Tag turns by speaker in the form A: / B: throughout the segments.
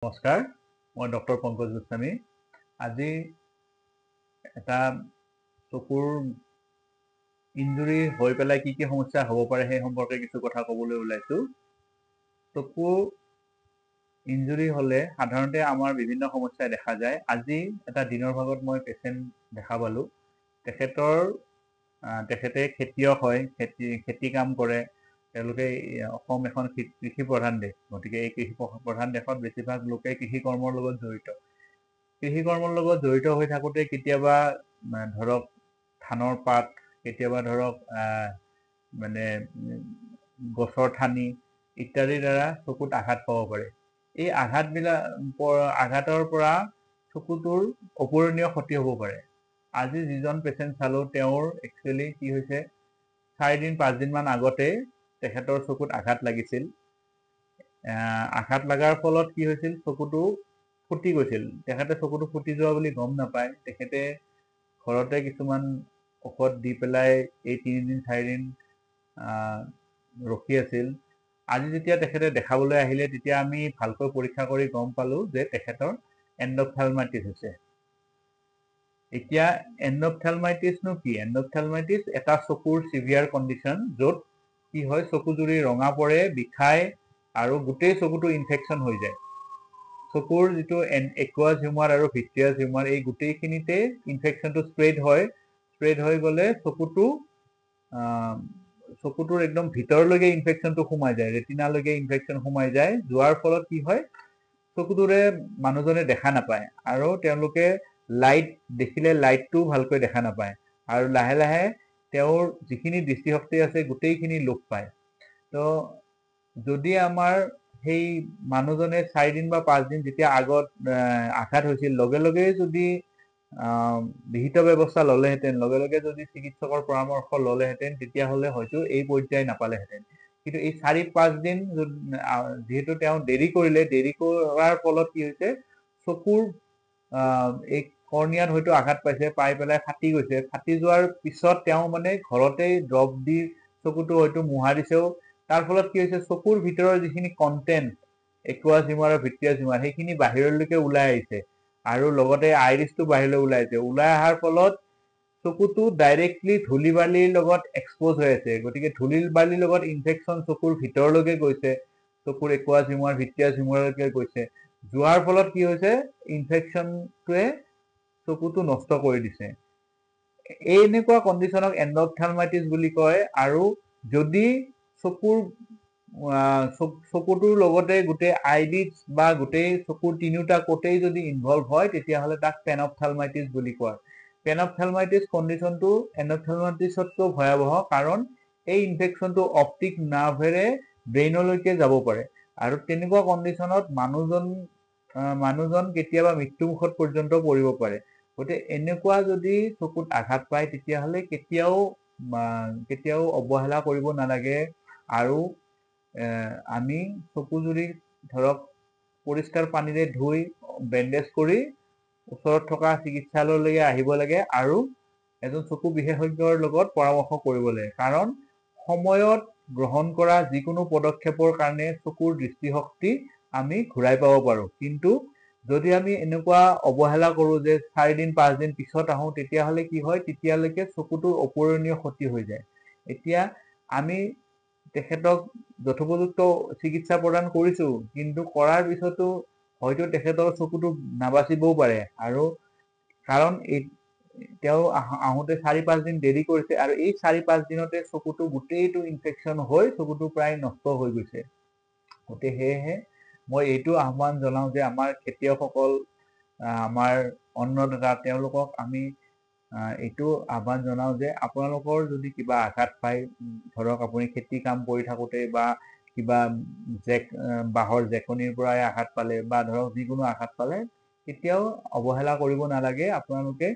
A: নমস্কাৰ, মই ডক্টৰ পংকজ গোস্বামী। আজি এটা চকুৰ ইঞ্জুৰি হৈ পেলাই কি সমস্যা হ'ব পাৰে সেই সম্পৰ্কে কিছু কথা ক'বলৈ ওলাইছোঁ। চকু ইঞ্জুৰি হ'লে সাধাৰণতে আমাৰ বিভিন্ন সমস্যাই দেখা যায়। আজি এটা দিনৰ ভাগত মই পেচেণ্ট দেখা পালোঁ। তেখেতে খেতিয়ক হয়, খেতি কাম কৰে। তেওঁলোকে অসম এখন কৃষি প্ৰধান দেশ, গতিকে এই কৃষি প্ৰধান দেশত বেছিভাগ লোকে কৃষি কৰ্মৰ লগত জড়িত। কৃষি কৰ্মৰ লগত জড়িত হৈ থাকোঁতে কেতিয়াবা ধৰক ধানৰ পাত, কেতিয়াবা ধৰক গছৰ ঠানি ইত্যাদিৰ দ্বাৰা চকুত আঘাত পাব পাৰে। এই আঘাতৰ পৰা চকুটোৰ অপূৰণীয় ক্ষতি হ'ব পাৰে। আজি যিজন পেচেণ্ট চালোঁ, তেওঁৰ একচুৱেলি কি হৈছে, 4-5 দিনমান আগতে তেখেতৰ চকুত আঘাত লাগিছিল। আঘাত লগাৰ ফলত কি হৈছিল, চকুটো ফুটি গৈছিল। তেখেতে চকুটো ফুটি যোৱা বুলি গম নাপায়। তেখেতে ঘৰতে কিছুমান ঔষধ দি পেলাই এই 3-4 দিন ৰখি আছিল। আজি যেতিয়া তেখেতে দেখাবলৈ আহিলে, তেতিয়া আমি ভালকৈ পৰীক্ষা কৰি গম পালোঁ যে তেখেতৰ এণ্ডপথেলমাইটিছ হৈছে। এতিয়া এণ্ডপথেলমাইটিছনো কি? এণ্ডপথেলমাইটিছ এটা চকুৰ চিভিয়াৰ কণ্ডিশ্যন, য'ত কি হয়, চকুজুৰি ৰঙা পৰে, বিষায় আৰু গোটেই চকুটো ইনফেকশ্যন হৈ যায়। চকুৰ যিটো একুৱাছ হিউমাৰ আৰু ভিট্ৰিয়াছ হিউমাৰ, এই গোটেইখিনিতে ইনফেকশ্যনটো স্প্ৰেড হৈ গ'লে চকুটোৰ একদম ভিতৰলৈকে ইনফেকশ্যনটো সোমাই যায়, ৰেটিনালৈকে ইনফেকশ্যন সোমাই যায়। যোৱাৰ ফলত কি হয়, চকুটোৰে মানুহজনে দেখা নাপায় আৰু তেওঁলোকে লাইট দেখিলে লাইটটোও ভালকৈ দেখা নাপায় আৰু লাহে লাহে তেওঁৰ যিখিনি দৃষ্টিশক্তি আছে গোটেইখিনি লোপ পায়। তো যদি আমাৰ সেই মানুহজনে 4 দিন বা 5 দিন যেতিয়া আগত আঘাত হৈছিল, লগে লগে যদি বিহিত ব্যৱস্থা ল'লেহেঁতেন, লগে লগে যদি চিকিৎসকৰ পৰামৰ্শ ল'লেহেঁতেন, তেতিয়াহ'লে হয়তো এই পৰ্যায় নাপালেহেঁতেন। কিন্তু এই 4-5 দিন যিহেতু তেওঁ দেৰি কৰাৰ ফলত কি হৈছে, চকুৰ এই কৰ্ণিয়াত হয়তো আঘাত পাই পেলাই ফাটি গৈছে। ফাটি যোৱাৰ পিছত তেওঁ ঘৰতেই ড্ৰপ দি চকুটো হয়তো মোহাৰিছেও। তাৰ ফলত কি হৈছে, চকুৰ ভিতৰৰ যিখিনি কণ্টেণ্ট, একুৱাছ হিউমাৰ আৰু ভিট্ৰিয়াছ হিউমাৰ, সেইখিনি বাহিৰলৈকে ওলাই আহিছে আৰু লগতে আইৰিছটো বাহিৰলৈ ওলাই আহিছে। ওলাই অহাৰ ফলত চকুটো ডাইৰেক্টলি ধূলি বালিৰ লগত এক্সপ'জ হৈ আছে। গতিকে ধূলি বালিৰ লগত ইনফেকশ্যন চকুৰ ভিতৰলৈকে গৈছে, চকুৰ একুৱাছ হিউমাৰ, ভিট্ৰিয়াছ হিউমাৰলৈকে গৈছে। যোৱাৰ ফলত কি হৈছে, ইনফেকশ্যনটোৱে চকুটো নষ্ট কৰি দিছে। এনেকুৱা কণ্ডিশ্যনক এণ্ডপথেলমাইটিছ বুলি কয়। আৰু যদি চকুটোৰ লগতে গোটেই আইলিডছ বা গোটেই চকুৰ তিনিওটা কোটেই যদি ইনভলভ হয়, তেতিয়াহ'লে তাক পেনপথেলমাইটিছ বুলি কয়। পেনপথেলমাইটিছ কণ্ডিশ্যনটো এণ্ডপথেলমাইটিছতকৈ ভয়াৱহ, কাৰণ এই ইনফেকশ্যনটো অপটিক নাৰ্ভেৰে ব্ৰেইনলৈকে যাব পাৰে আৰু তেনেকুৱা কণ্ডিশ্যনত মানুহজন কেতিয়াবা মৃত্যুমুখত পৰ্যন্ত পৰিব পাৰে। গতিকে এনেকুৱা যদি চকুত আঘাত পায়, তেতিয়াহ'লে কেতিয়াও অৱহেলা কৰিব নালাগে আৰু আমি চকুজুৰি ধৰক পৰিষ্কাৰ পানীৰে ধুই বেণ্ডেজ কৰি ওচৰত থকা চিকিৎসালয়লৈকে আহিব লাগে আৰু এজন চকু বিশেষজ্ঞৰ লগত পৰামৰ্শ কৰিব লাগে। কাৰণ সময়ত গ্ৰহণ কৰা যিকোনো পদক্ষেপৰ কাৰণে চকুৰ দৃষ্টিশক্তি আমি ঘূৰাই পাব পাৰোঁ। কিন্তু যদি আমি এনেকুৱা অৱহেলা কৰোঁ যে 4-5 দিন পিছত আহোঁ, তেতিয়াহ'লে কি হয়, তেতিয়ালৈকে চকুটোৰ অপূৰণীয় ক্ষতি হৈ যায়। এতিয়া আমি তেখেতক যথোপযুক্ত চিকিৎসা প্ৰদান কৰিছোঁ, কিন্তু কৰাৰ পিছতো হয়তো তেখেতৰ চকুটো নাবাচিবও পাৰে। আৰু কাৰণ তেওঁ আহোঁতে 4-5 দিন দেৰি কৰিছে আৰু এই 4-5 দিনতে চকুটো গোটেইটো ইনফেকশ্যন হৈ চকুটো প্ৰায় নষ্ট হৈ গৈছে। গতিকে সেয়েহে মই এইটো আহ্বান জনাওঁ যে আমাৰ খেতিয়কসকল, আমাৰ অন্নদাতা, তেওঁলোকক আমি এইটো আহ্বান জনাওঁ যে আপোনালোকৰ যদি কিবা আঘাত পায়, ধৰক আপুনি খেতি কাম কৰি থাকোঁতে বা কিবা বাঁহৰ জেকনিৰ পৰাই আঘাত পালে বা ধৰক যিকোনো আঘাত পালে, কেতিয়াও অৱহেলা কৰিব নালাগে। আপোনালোকে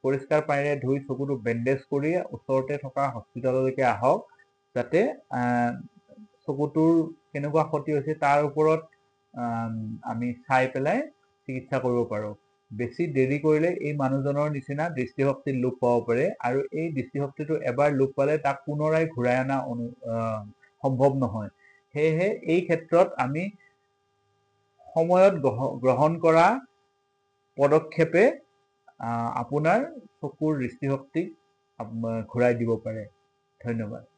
A: পৰিষ্কাৰ পানীৰে ধুই চকুটো বেণ্ডেজ কৰি ওচৰতে থকা হস্পিটেললৈকে আহক, যাতে চকুটোৰ কেনেকুৱা ক্ষতি হৈছে তাৰ ওপৰত আমি চাই পেলাই চিকিৎসা কৰিব পাৰোঁ। বেছি দেৰি কৰিলে এই মানুহজনৰ নিচিনা দৃষ্টিশক্তি লোপ পাব পাৰে আৰু এই দৃষ্টিশক্তিটো এবাৰ লোপ পালে তাক পুনৰাই ঘূৰাই অনা সম্ভৱ নহয়। সেয়েহে এই ক্ষেত্ৰত আমি সময়ত গ্ৰহণ কৰা পদক্ষেপে আপোনাৰ চকুৰ দৃষ্টিশক্তিক ঘূৰাই দিব পাৰে। ধন্যবাদ।